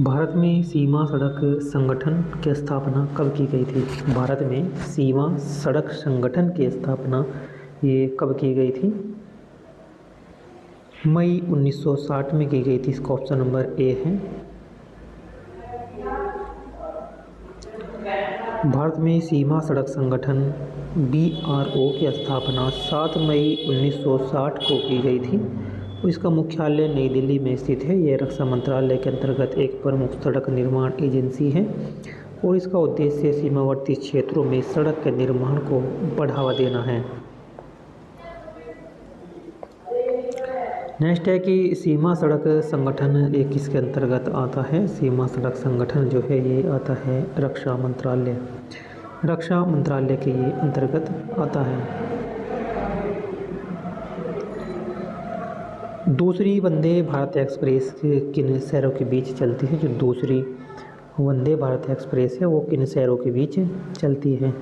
भारत में सीमा सड़क संगठन की स्थापना कब की गई थी? भारत में सीमा सड़क संगठन की स्थापना ये कब की गई थी? मई 1960 में की गई थी। इसका ऑप्शन नंबर ए है। भारत में सीमा सड़क संगठन BRO की स्थापना 7 मई 1960 को की गई थी और इसका मुख्यालय नई दिल्ली में स्थित है। यह रक्षा मंत्रालय के अंतर्गत एक प्रमुख सड़क निर्माण एजेंसी है और इसका उद्देश्य सीमावर्ती क्षेत्रों में सड़क के निर्माण को बढ़ावा देना है। नेक्स्ट है कि सीमा सड़क संगठन ये किसके अंतर्गत आता है? सीमा सड़क संगठन जो है ये आता है रक्षा मंत्रालय के ये अंतर्गत आता है। दूसरी वंदे भारत एक्सप्रेस किन शहरों के बीच चलती है? जो दूसरी वंदे भारत एक्सप्रेस है वो किन शहरों के बीच चलती है?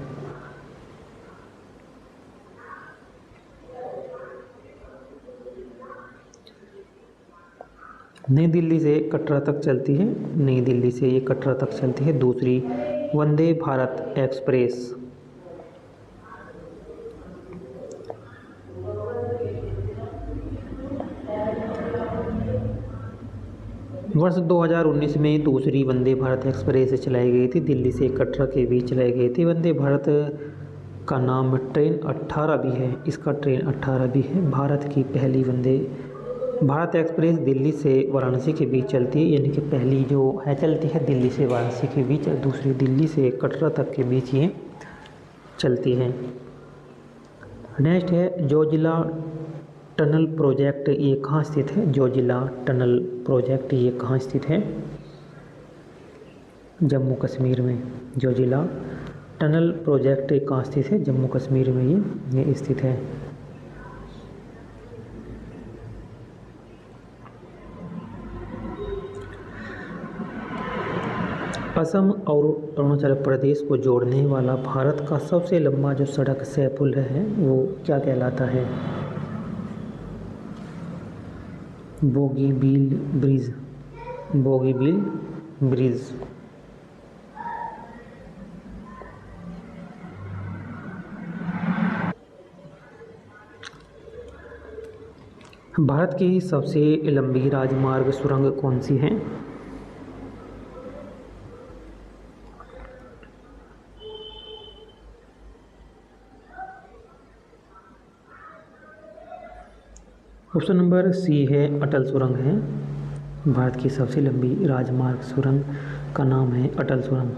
नई दिल्ली से कटरा तक चलती है। नई दिल्ली से ये कटरा तक चलती है दूसरी वंदे भारत एक्सप्रेस। वर्ष 2019 में दूसरी वंदे भारत एक्सप्रेस चलाई गई थी। दिल्ली से कटरा के बीच चलाई गई थी। वंदे भारत का नाम ट्रेन 18 भी है। इसका ट्रेन 18 भी है। भारत की पहली वंदे भारत एक्सप्रेस दिल्ली से वाराणसी के बीच चलती है, यानी कि पहली जो है चलती है दिल्ली से वाराणसी के बीच, दूसरी दिल्ली से कटरा तक के बीच ये चलती है। नेक्स्ट है जोजिला टनल प्रोजेक्ट, ये कहाँ स्थित है? जोजिला टनल प्रोजेक्ट ये कहाँ स्थित है? जम्मू कश्मीर में। जोजिला टनल प्रोजेक्ट कहाँ स्थित है? जम्मू कश्मीर में ये स्थित है। असम और अरुणाचल प्रदेश को जोड़ने वाला भारत का सबसे लंबा जो सड़क सह पुल है वो क्या कहलाता है? बोगीबील ब्रिज। बोगीबील ब्रिज। भारत की सबसे लंबी राजमार्ग सुरंग कौन सी है? ऑप्शन नंबर सी है, अटल सुरंग है। भारत की सबसे लंबी राजमार्ग सुरंग का नाम है अटल सुरंग।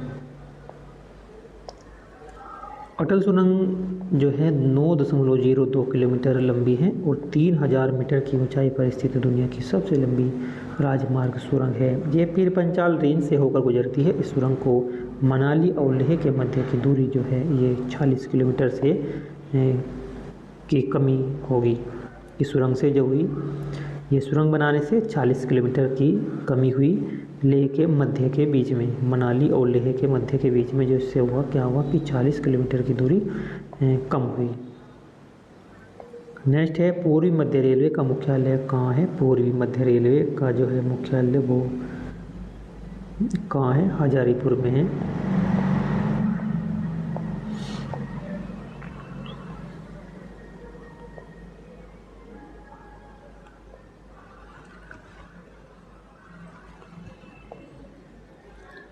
अटल सुरंग जो है 9.02 किलोमीटर लंबी है और 3000 मीटर की ऊंचाई पर स्थित दुनिया की सबसे लंबी राजमार्ग सुरंग है। ये पीर पंचाल रेंज से होकर गुजरती है। इस सुरंग को मनाली और लेह के मध्य की दूरी जो है ये 40 किलोमीटर से की कमी होगी। इस सुरंग से जो हुई, ये सुरंग बनाने से 40 किलोमीटर की कमी हुई लेह के मध्य के बीच में, मनाली और लेह के मध्य के बीच में जो इससे हुआ क्या हुआ कि 40 किलोमीटर की दूरी कम हुई। नेक्स्ट है पूर्वी मध्य रेलवे का मुख्यालय कहाँ है? पूर्वी मध्य रेलवे का जो है मुख्यालय वो कहाँ है? हजारीपुर में है।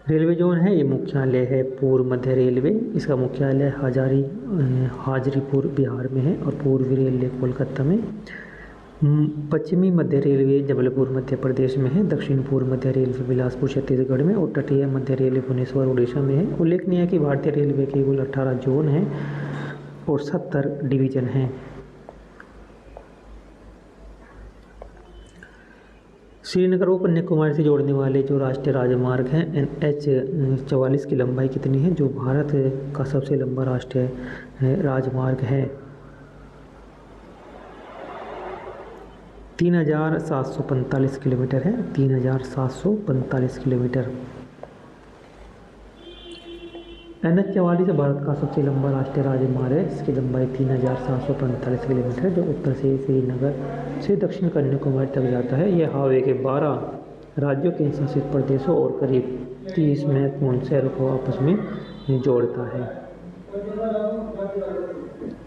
रेलवे जोन है ये मुख्यालय है पूर्व मध्य रेलवे। इसका मुख्यालय हाजरीपुर बिहार में है और पूर्वी रेलवे कोलकाता में। पश्चिमी मध्य रेलवे जबलपुर मध्य प्रदेश में है। दक्षिण पूर्व मध्य रेलवे बिलासपुर छत्तीसगढ़ में और तटीय मध्य रेलवे भुवनेश्वर उड़ीसा में है। उल्लेखनीय है कि भारतीय रेलवे के कुल 18 जोन हैं और 70 डिवीजन हैं। श्रीनगर को कन्याकुमारी से जोड़ने वाले जो राष्ट्रीय राजमार्ग हैं NH 44 की लंबाई कितनी है? जो भारत का सबसे लंबा राष्ट्रीय राजमार्ग है 3745 किलोमीटर है। 3745 किलोमीटर। NH 44 भारत का सबसे लंबा राष्ट्रीय राजमार्ग है। इसकी लंबाई 3745 किलोमीटर है जो उत्तर से श्रीनगर से दक्षिण कन्याकुमारी तक जाता है। यह हाईवे के 12 राज्यों, केंद्र शासित प्रदेशों और करीब 30 महत्वपूर्ण शहरों को आपस में जोड़ता है,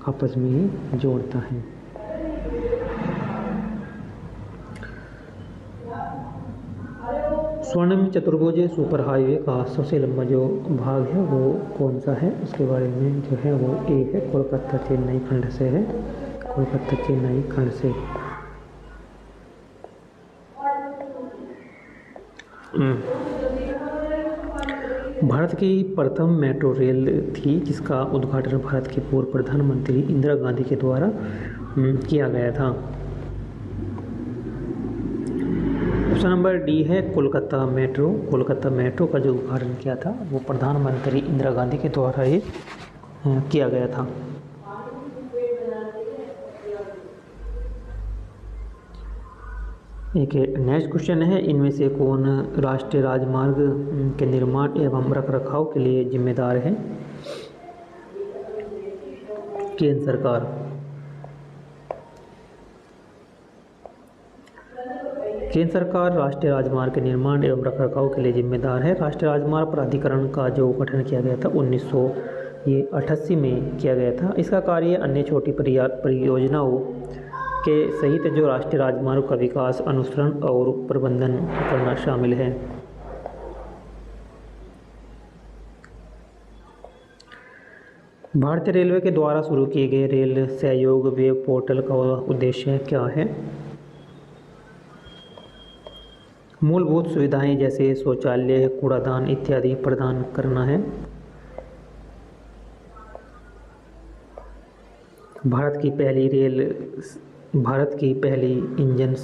आपस में ही जोड़ता है। स्वर्णिम चतुर्भुज सुपर हाईवे का सबसे लंबा जो भाग है वो कौन सा है, उसके बारे में जो है वो ए है, कोलकाता चेन्नई खंड से है, कोलकाता चेन्नई खंड से। भारत की प्रथम मेट्रो रेल थी जिसका उद्घाटन भारत के पूर्व प्रधानमंत्री इंदिरा गांधी के द्वारा किया गया था। ऑप्शन नंबर डी है कोलकाता मेट्रो। कोलकाता मेट्रो का जो उद्घाटन किया था वो प्रधानमंत्री इंदिरा गांधी के द्वारा ही किया गया था। एक नेक्स्ट क्वेश्चन है, इनमें से कौन राष्ट्रीय राजमार्ग के निर्माण एवं रखरखाव के लिए जिम्मेदार है? केंद्र सरकार। केंद्र सरकार राष्ट्रीय राजमार्ग के निर्माण एवं रखरखाव के लिए जिम्मेदार है। राष्ट्रीय राजमार्ग प्राधिकरण का जो गठन किया गया था 1988 में किया गया था। इसका कार्य अन्य छोटी परियोजनाओं के सहित जो राष्ट्रीय राजमार्ग का विकास, अनुसरण और प्रबंधन करना शामिल है। भारतीय रेलवे के द्वारा शुरू किए गए रेल सहयोग वेब पोर्टल का उद्देश्य क्या है? मूलभूत सुविधाएं जैसे शौचालय, कूड़ादान इत्यादि प्रदान करना है। भारत की पहली इंजन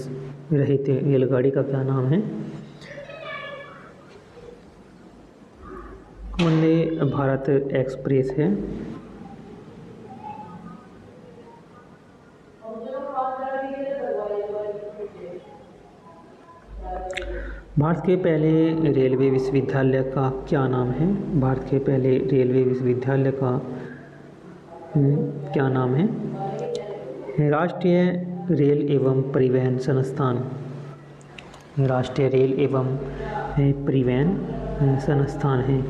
रहित रेलगाड़ी का क्या नाम है? वंदे भारत एक्सप्रेस है। भारत के पहले रेलवे विश्वविद्यालय का क्या नाम है? भारत के पहले रेलवे विश्वविद्यालय का क्या नाम है? राष्ट्रीय रेल एवं परिवहन संस्थान। राष्ट्रीय रेल एवं परिवहन संस्थान है।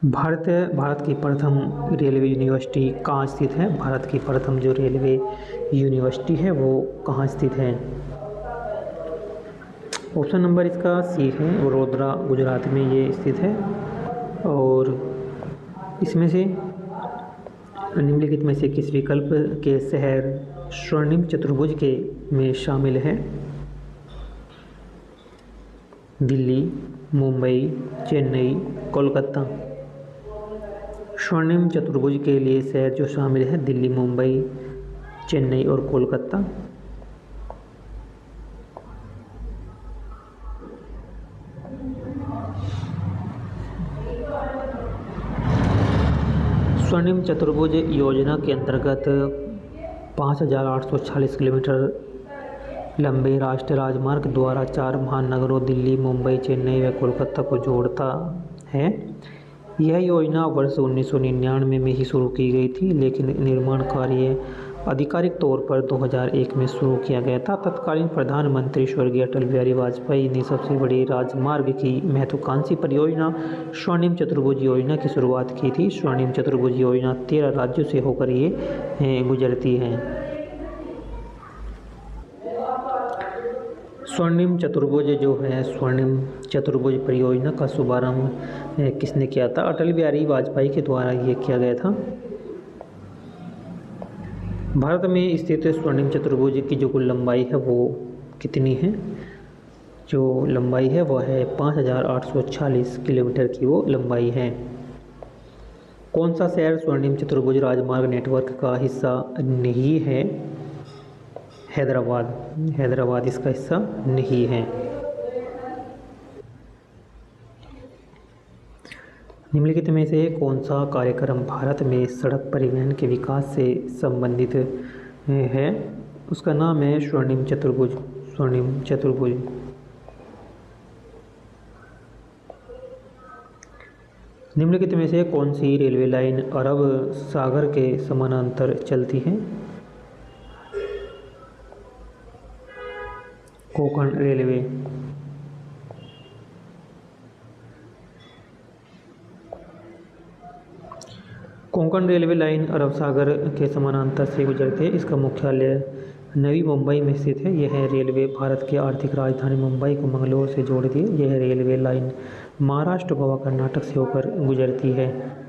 भारत की प्रथम रेलवे यूनिवर्सिटी कहाँ स्थित है? भारत की प्रथम जो रेलवे यूनिवर्सिटी है वो कहाँ स्थित है? ऑप्शन नंबर इसका सी है, वडोदरा गुजरात में ये स्थित है। और इसमें से निम्नलिखित में से किस विकल्प के शहर स्वर्णिम चतुर्भुज के में शामिल है? दिल्ली, मुंबई, चेन्नई, कोलकाता। स्वर्णिम चतुर्भुज के लिए शहर जो शामिल है दिल्ली, मुंबई, चेन्नई और कोलकाता। स्वर्णिम चतुर्भुज योजना के अंतर्गत 5,846 किलोमीटर लंबे राष्ट्रीय राजमार्ग द्वारा 4 महानगरों दिल्ली, मुंबई, चेन्नई व कोलकाता को जोड़ता है। यह योजना वर्ष 1999 में ही शुरू की गई थी, लेकिन निर्माण कार्य आधिकारिक तौर पर 2001 में शुरू किया गया था। तत्कालीन प्रधानमंत्री स्वर्गीय अटल बिहारी वाजपेयी ने सबसे बड़ी राजमार्ग की महत्वाकांक्षी परियोजना स्वर्णिम चतुर्भुज योजना की शुरुआत की थी। स्वर्णिम चतुर्भुज योजना 13 राज्यों से होकर ये गुजरती है। स्वर्णिम चतुर्भुज जो है, स्वर्णिम चतुर्भुज परियोजना का शुभारंभ किसने किया था? अटल बिहारी वाजपेयी के द्वारा ये किया गया था। भारत में स्थित स्वर्णिम चतुर्भुज की जो कुल लंबाई है वो कितनी है? जो लंबाई है वह है 5,846 किलोमीटर की वो लंबाई है। कौन सा शहर स्वर्णिम चतुर्भुज राजमार्ग नेटवर्क का हिस्सा नहीं है? हैदराबाद। हैदराबाद इसका हिस्सा नहीं है। निम्नलिखित में से कौन सा कार्यक्रम भारत में सड़क परिवहन के विकास से संबंधित है? उसका नाम है स्वर्णिम चतुर्भुज। स्वर्णिम चतुर्भुज। निम्नलिखित में से कौन सी रेलवे लाइन अरब सागर के समानांतर चलती है? Konkan railway. Konkan railway line अरब सागर के समानांतर से गुजरती है। इसका मुख्यालय नवी मुंबई में स्थित है। यह रेलवे भारत की आर्थिक राजधानी मुंबई को मंगलोर से जोड़ती है। यह रेलवे लाइन महाराष्ट्र, गोवा, कर्नाटक से होकर गुजरती है।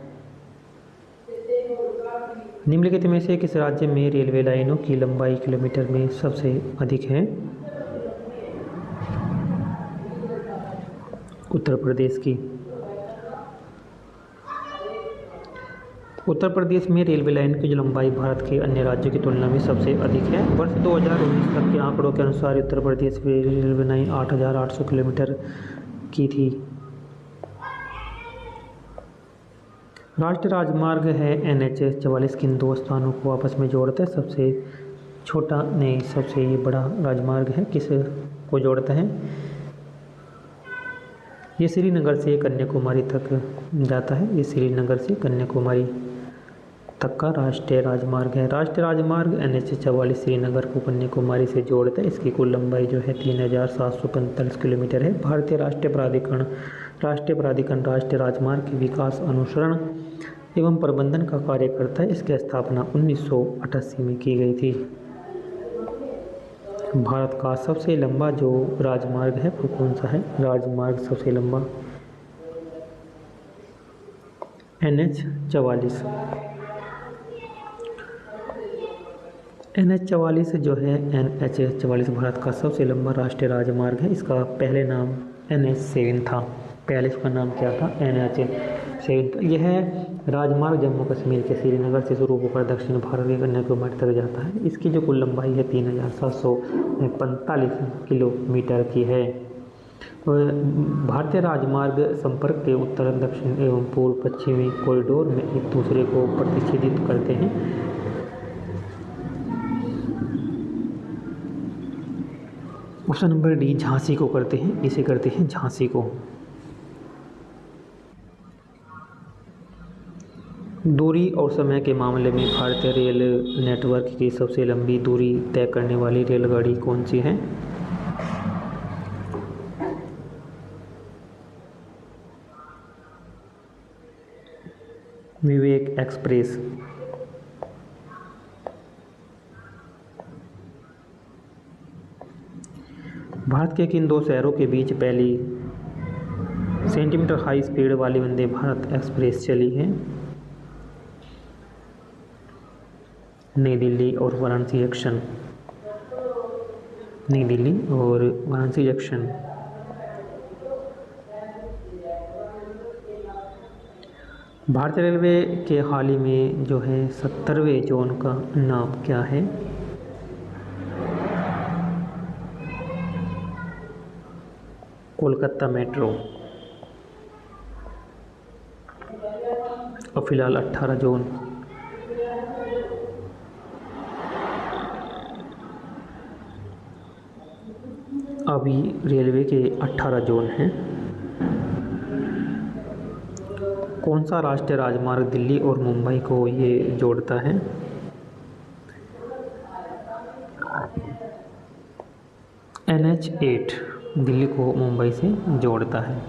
निम्नलिखित में से किस राज्य में रेलवे लाइनों की लंबाई किलोमीटर में सबसे अधिक है? उत्तर प्रदेश की। उत्तर प्रदेश में रेलवे लाइन की जो लंबाई भारत के अन्य राज्यों की तुलना में सबसे अधिक है। वर्ष 2019 तक के आंकड़ों के अनुसार उत्तर प्रदेश में रेलवे लाइन 8,800 किलोमीटर की थी। राष्ट्रीय राजमार्ग है NH 44 किन दो स्थानों को आपस में जोड़ता है? सबसे छोटा नहीं, सबसे ये बड़ा राजमार्ग है, किस को जोड़ता है? ये श्रीनगर से कन्याकुमारी तक जाता है। ये श्रीनगर से कन्याकुमारी तक का राष्ट्रीय राजमार्ग है। राष्ट्रीय राजमार्ग NH 44 श्रीनगर को कन्याकुमारी से जोड़ता है। इसकी कुल लंबाई जो है 3,745 किलोमीटर है। भारतीय राष्ट्रीय प्राधिकरण राष्ट्रीय राजमार्ग के विकास, अनुसरण एवं प्रबंधन का कार्य करता है। इसकी स्थापना 1988 में की गई थी। भारत का सबसे लंबा जो राजमार्ग है वो कौन सा है? राजमार्ग सबसे लंबा NH 44। NH 44 जो है NH 44 भारत का सबसे लंबा राष्ट्रीय राजमार्ग है। इसका पहले नाम NH 7 था। पहले इसका नाम क्या था? NH 7। यह राजमार्ग जम्मू कश्मीर के श्रीनगर से शुरू होकर दक्षिण भारत के कन्याकुमारी तक जाता है। इसकी जो कुल लंबाई है 3,745 किलोमीटर की है। भारतीय राजमार्ग संपर्क के उत्तर, दक्षिण एवं पूर्व पश्चिमी कॉरिडोर में एक दूसरे को प्रतिच्छेदित करते हैं। ऑप्शन नंबर डी झांसी को करते हैं। इसे करते हैं झांसी को। दूरी और समय के मामले में भारतीय रेल नेटवर्क की सबसे लंबी दूरी तय करने वाली रेलगाड़ी कौन सी है? विवेक एक्सप्रेस। भारत के किन दो शहरों के बीच पहली सेंटीमीटर हाई स्पीड वाली वंदे भारत एक्सप्रेस चली है? नई दिल्ली और वाराणसी जंक्शन। नई दिल्ली और वाराणसी जंक्शन। भारतीय रेलवे के हाल ही में जो है 70वें जोन का नाम क्या है? कोलकाता मेट्रो। और फिलहाल 18 जोन। अभी रेलवे के 18 जोन हैं। कौन सा राष्ट्रीय राजमार्ग दिल्ली और मुंबई को ये जोड़ता है? NH 8 दिल्ली को मुंबई से जोड़ता है।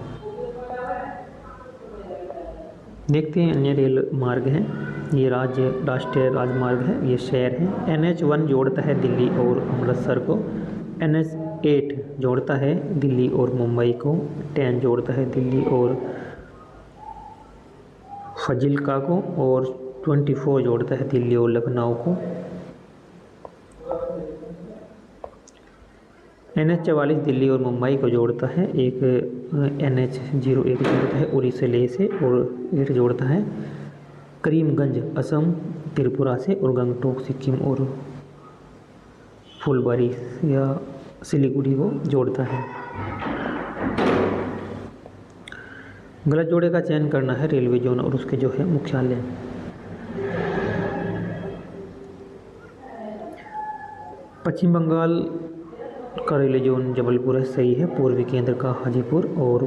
देखते हैं अन्य रेल मार्ग हैं। ये राष्ट्रीय राजमार्ग है, ये शहर है। NH 1 जोड़ता है दिल्ली और अमृतसर को। NH 8 जोड़ता है दिल्ली और मुंबई को। 10 जोड़ता है दिल्ली और फजिल्का को। और 24 जोड़ता है दिल्ली और लखनऊ को। NH 44 दिल्ली और मुंबई को जोड़ता है। एक NH 01 जोड़ता है उड़ीसा लेह से, और 8 जोड़ता है करीमगंज असम त्रिपुरा से, और गंगटोक सिक्किम और फुलबारी या सिलीगुड़ी को जोड़ता है। गलत जोड़े का चयन करना है रेलवे जोन और उसके जो है मुख्यालय। पश्चिम बंगाल का रेलवे जोन जबलपुर है, सही है। पूर्वी केंद्र का हाजीपुर और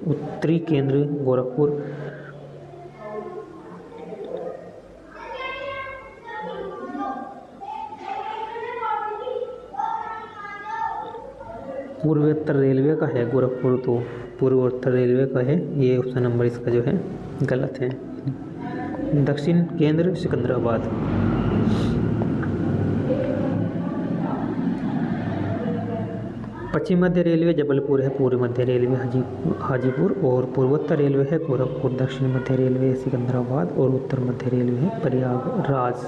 उत्तरी केंद्र गोरखपुर। पूर्वोत्तर रेलवे का है गोरखपुर, तो पूर्वोत्तर रेलवे का है, ये ऑप्शन नंबर इसका जो है गलत है। दक्षिण केंद्र सिकंदराबाद। पश्चिम मध्य रेलवे जबलपुर है, पूर्व मध्य रेलवे हाजीपुर और पूर्वोत्तर रेलवे है गोरखपुर, दक्षिण मध्य रेलवे है सिकंदराबाद और उत्तर मध्य रेलवे है प्रयागराज।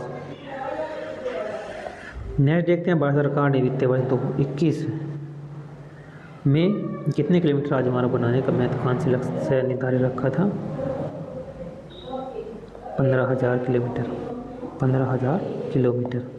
नेक्स्ट देखते हैं, भारत सरकार ने वित्तीय वर्ष 2021 में कितने किलोमीटर राजमार्ग बनाने का महत्वाकांक्षी लक्ष्य निर्धारित रखा था? 15,000 किलोमीटर। 15,000 किलोमीटर।